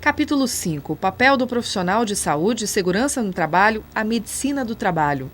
Capítulo 5. Papel do profissional de saúde e segurança no trabalho, a medicina do trabalho.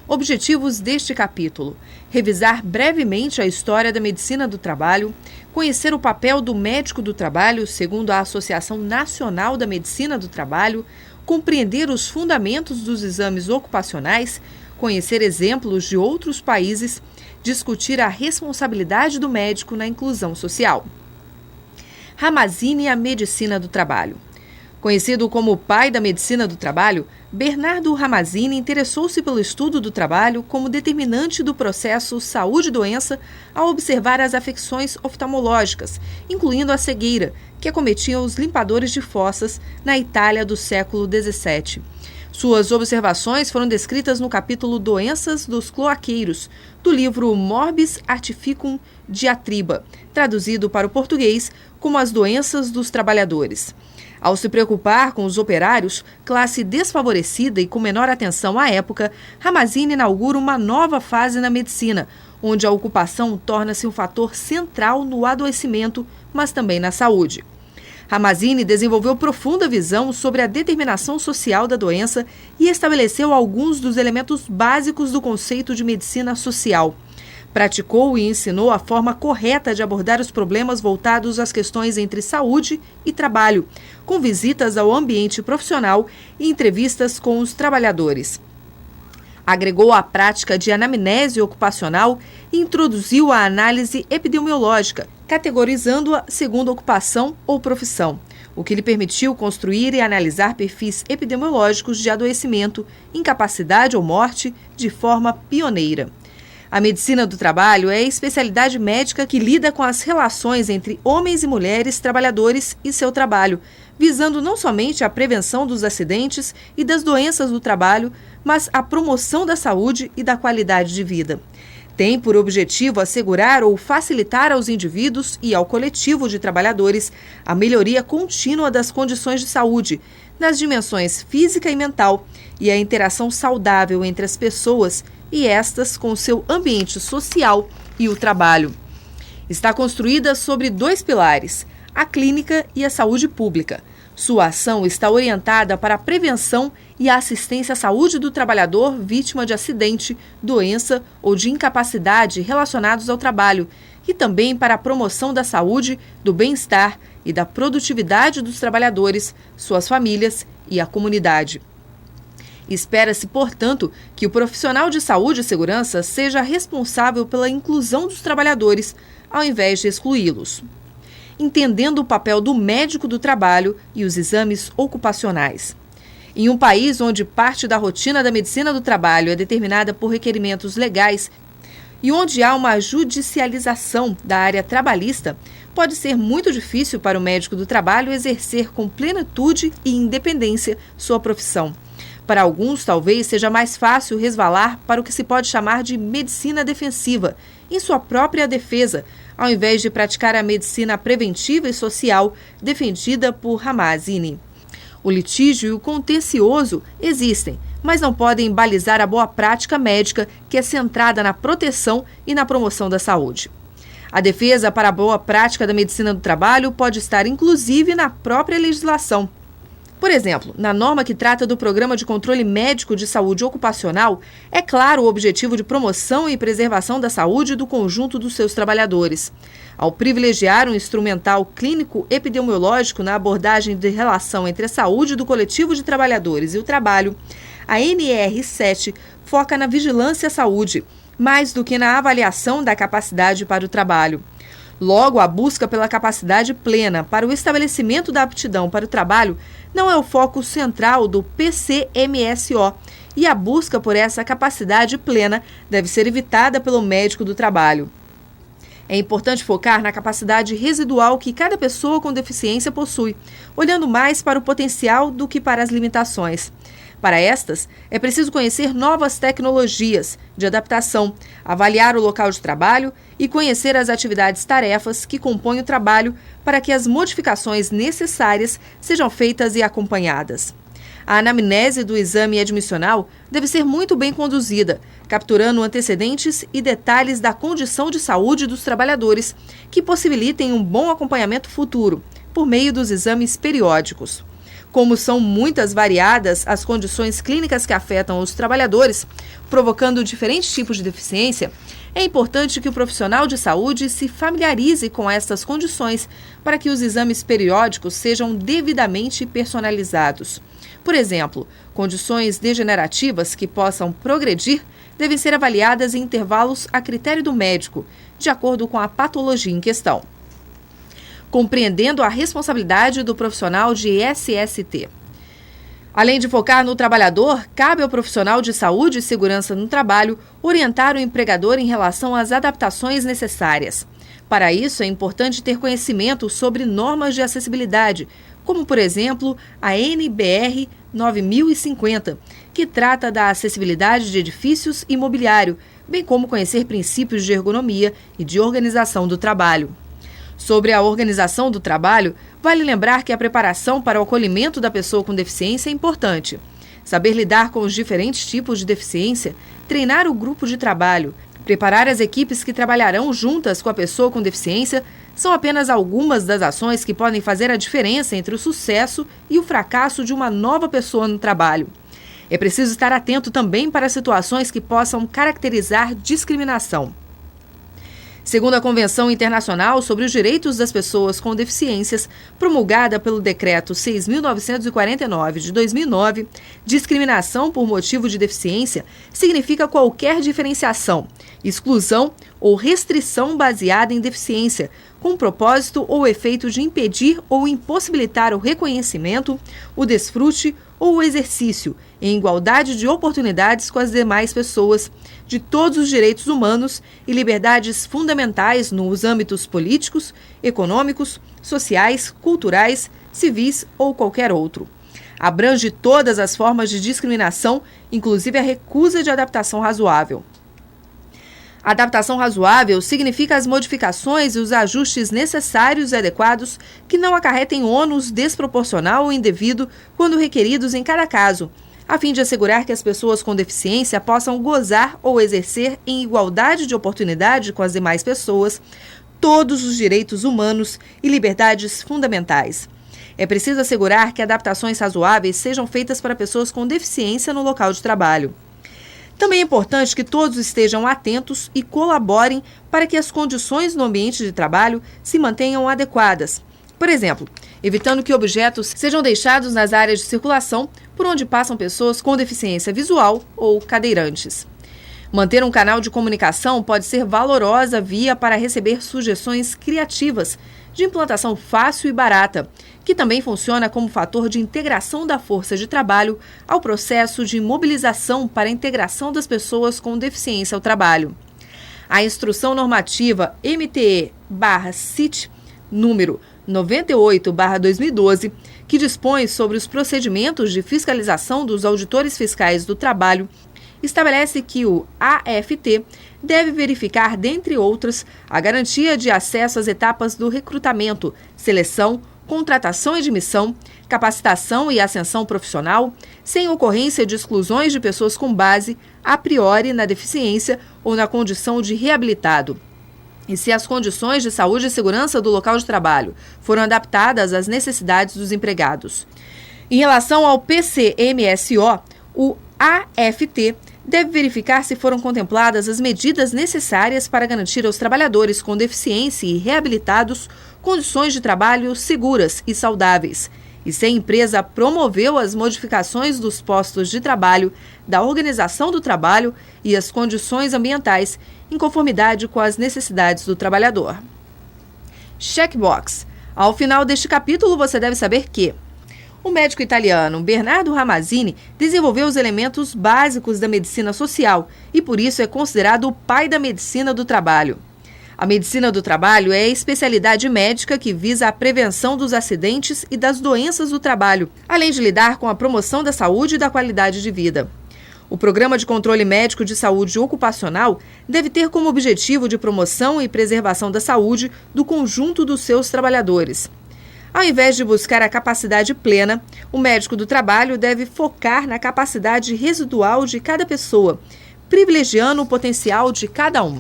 Objetivos deste capítulo: revisar brevemente a história da medicina do trabalho, conhecer o papel do médico do trabalho segundo a Associação Nacional da Medicina do Trabalho, compreender os fundamentos dos exames ocupacionais, conhecer exemplos de outros países, discutir a responsabilidade do médico na inclusão social. Ramazzini e a medicina do trabalho. Conhecido como o pai da medicina do trabalho, Bernardo Ramazzini interessou-se pelo estudo do trabalho como determinante do processo saúde-doença ao observar as afecções oftalmológicas, incluindo a cegueira, que acometia os limpadores de fossas na Itália do século XVII. Suas observações foram descritas no capítulo Doenças dos Cloaqueiros, do livro Morbis Artificum Diatriba, traduzido para o português como As Doenças dos Trabalhadores. Ao se preocupar com os operários, classe desfavorecida e com menor atenção à época, Ramazzini inaugura uma nova fase na medicina, onde a ocupação torna-se um fator central no adoecimento, mas também na saúde. Ramazzini desenvolveu profunda visão sobre a determinação social da doença e estabeleceu alguns dos elementos básicos do conceito de medicina social. Praticou e ensinou a forma correta de abordar os problemas voltados às questões entre saúde e trabalho, com visitas ao ambiente profissional e entrevistas com os trabalhadores. Agregou a prática de anamnese ocupacional e introduziu a análise epidemiológica, categorizando-a segundo ocupação ou profissão, o que lhe permitiu construir e analisar perfis epidemiológicos de adoecimento, incapacidade ou morte de forma pioneira. A medicina do trabalho é a especialidade médica que lida com as relações entre homens e mulheres trabalhadores e seu trabalho, visando não somente a prevenção dos acidentes e das doenças do trabalho, mas a promoção da saúde e da qualidade de vida. Tem por objetivo assegurar ou facilitar aos indivíduos e ao coletivo de trabalhadores a melhoria contínua das condições de saúde, nas dimensões física e mental, e a interação saudável entre as pessoas e estas com o seu ambiente social e o trabalho. Está construída sobre dois pilares, a clínica e a saúde pública. Sua ação está orientada para a prevenção e a assistência à saúde do trabalhador vítima de acidente, doença ou de incapacidade relacionados ao trabalho, e também para a promoção da saúde, do bem-estar e da produtividade dos trabalhadores, suas famílias e a comunidade. Espera-se, portanto, que o profissional de saúde e segurança seja responsável pela inclusão dos trabalhadores, ao invés de excluí-los. Entendendo o papel do médico do trabalho e os exames ocupacionais. Em um país onde parte da rotina da medicina do trabalho é determinada por requerimentos legais e onde há uma judicialização da área trabalhista, pode ser muito difícil para o médico do trabalho exercer com plenitude e independência sua profissão. Para alguns, talvez seja mais fácil resvalar para o que se pode chamar de medicina defensiva, em sua própria defesa, ao invés de praticar a medicina preventiva e social defendida por Ramazzini. O litígio e o contencioso existem, mas não podem balizar a boa prática médica que é centrada na proteção e na promoção da saúde. A defesa para a boa prática da medicina do trabalho pode estar inclusive na própria legislação. Por exemplo, na norma que trata do Programa de Controle Médico de Saúde Ocupacional, é claro o objetivo de promoção e preservação da saúde do conjunto dos seus trabalhadores. Ao privilegiar um instrumental clínico epidemiológico na abordagem de relação entre a saúde do coletivo de trabalhadores e o trabalho, a NR7 foca na vigilância à saúde, mais do que na avaliação da capacidade para o trabalho. Logo, a busca pela capacidade plena para o estabelecimento da aptidão para o trabalho não é o foco central do PCMSO, e a busca por essa capacidade plena deve ser evitada pelo médico do trabalho. É importante focar na capacidade residual que cada pessoa com deficiência possui, olhando mais para o potencial do que para as limitações. Para estas, é preciso conhecer novas tecnologias de adaptação, avaliar o local de trabalho e conhecer as atividades-tarefas que compõem o trabalho para que as modificações necessárias sejam feitas e acompanhadas. A anamnese do exame admissional deve ser muito bem conduzida, capturando antecedentes e detalhes da condição de saúde dos trabalhadores, que possibilitem um bom acompanhamento futuro, por meio dos exames periódicos. Como são muitas variadas as condições clínicas que afetam os trabalhadores, provocando diferentes tipos de deficiência, é importante que o profissional de saúde se familiarize com essas condições para que os exames periódicos sejam devidamente personalizados. Por exemplo, condições degenerativas que possam progredir devem ser avaliadas em intervalos a critério do médico, de acordo com a patologia em questão. Compreendendo a responsabilidade do profissional de SST. Além de focar no trabalhador, cabe ao profissional de saúde e segurança no trabalho orientar o empregador em relação às adaptações necessárias. Para isso, é importante ter conhecimento sobre normas de acessibilidade, como, por exemplo, a NBR 9050, que trata da acessibilidade de edifícios e mobiliário, bem como conhecer princípios de ergonomia e de organização do trabalho. Sobre a organização do trabalho, vale lembrar que a preparação para o acolhimento da pessoa com deficiência é importante. Saber lidar com os diferentes tipos de deficiência, treinar o grupo de trabalho, preparar as equipes que trabalharão juntas com a pessoa com deficiência são apenas algumas das ações que podem fazer a diferença entre o sucesso e o fracasso de uma nova pessoa no trabalho. É preciso estar atento também para situações que possam caracterizar discriminação. Segundo a Convenção Internacional sobre os Direitos das Pessoas com Deficiências, promulgada pelo Decreto 6.949 de 2009, discriminação por motivo de deficiência significa qualquer diferenciação, exclusão ou restrição baseada em deficiência, com propósito ou efeito de impedir ou impossibilitar o reconhecimento, o desfrute ou o exercício, em igualdade de oportunidades com as demais pessoas, de todos os direitos humanos e liberdades fundamentais nos âmbitos políticos, econômicos, sociais, culturais, civis ou qualquer outro. Abrange todas as formas de discriminação, inclusive a recusa de adaptação razoável. Adaptação razoável significa as modificações e os ajustes necessários e adequados que não acarretem ônus desproporcional ou indevido quando requeridos em cada caso, a fim de assegurar que as pessoas com deficiência possam gozar ou exercer em igualdade de oportunidade com as demais pessoas todos os direitos humanos e liberdades fundamentais. É preciso assegurar que adaptações razoáveis sejam feitas para pessoas com deficiência no local de trabalho. Também é importante que todos estejam atentos e colaborem para que as condições no ambiente de trabalho se mantenham adequadas. Por exemplo, evitando que objetos sejam deixados nas áreas de circulação por onde passam pessoas com deficiência visual ou cadeirantes. Manter um canal de comunicação pode ser valorosa via para receber sugestões criativas, de implantação fácil e barata, que também funciona como fator de integração da força de trabalho ao processo de mobilização para a integração das pessoas com deficiência ao trabalho. A Instrução Normativa MTE/CIT, número 98/2012, que dispõe sobre os procedimentos de fiscalização dos auditores fiscais do trabalho, estabelece que o AFT deve verificar, dentre outras, a garantia de acesso às etapas do recrutamento, seleção, contratação e admissão, capacitação e ascensão profissional, sem ocorrência de exclusões de pessoas com base, a priori, na deficiência ou na condição de reabilitado. E se as condições de saúde e segurança do local de trabalho foram adaptadas às necessidades dos empregados. Em relação ao PCMSO, o AFT deve verificar se foram contempladas as medidas necessárias para garantir aos trabalhadores com deficiência e reabilitados condições de trabalho seguras e saudáveis, e se a empresa promoveu as modificações dos postos de trabalho, da organização do trabalho e as condições ambientais em conformidade com as necessidades do trabalhador. Checkbox. Ao final deste capítulo, você deve saber que o médico italiano Bernardo Ramazzini desenvolveu os elementos básicos da medicina social e, por isso, é considerado o pai da medicina do trabalho. A medicina do trabalho é a especialidade médica que visa a prevenção dos acidentes e das doenças do trabalho, além de lidar com a promoção da saúde e da qualidade de vida. O Programa de Controle Médico de Saúde Ocupacional deve ter como objetivo de promoção e preservação da saúde do conjunto dos seus trabalhadores. Ao invés de buscar a capacidade plena, o médico do trabalho deve focar na capacidade residual de cada pessoa, privilegiando o potencial de cada um.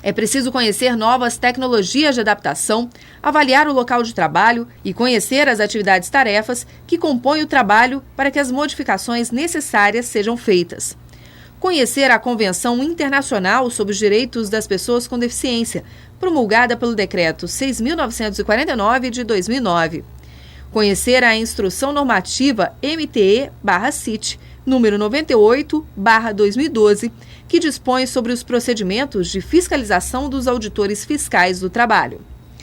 É preciso conhecer novas tecnologias de adaptação, avaliar o local de trabalho e conhecer as atividades-tarefas que compõem o trabalho para que as modificações necessárias sejam feitas. Conhecer a Convenção Internacional sobre os Direitos das Pessoas com Deficiência, promulgada pelo Decreto 6.949 de 2009. Conhecer a Instrução Normativa MTE/CIT, número 98/2012, que dispõe sobre os procedimentos de fiscalização dos auditores fiscais do trabalho.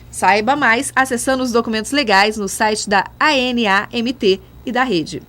Saiba mais acessando os documentos legais no site da ANAMT e da Rede.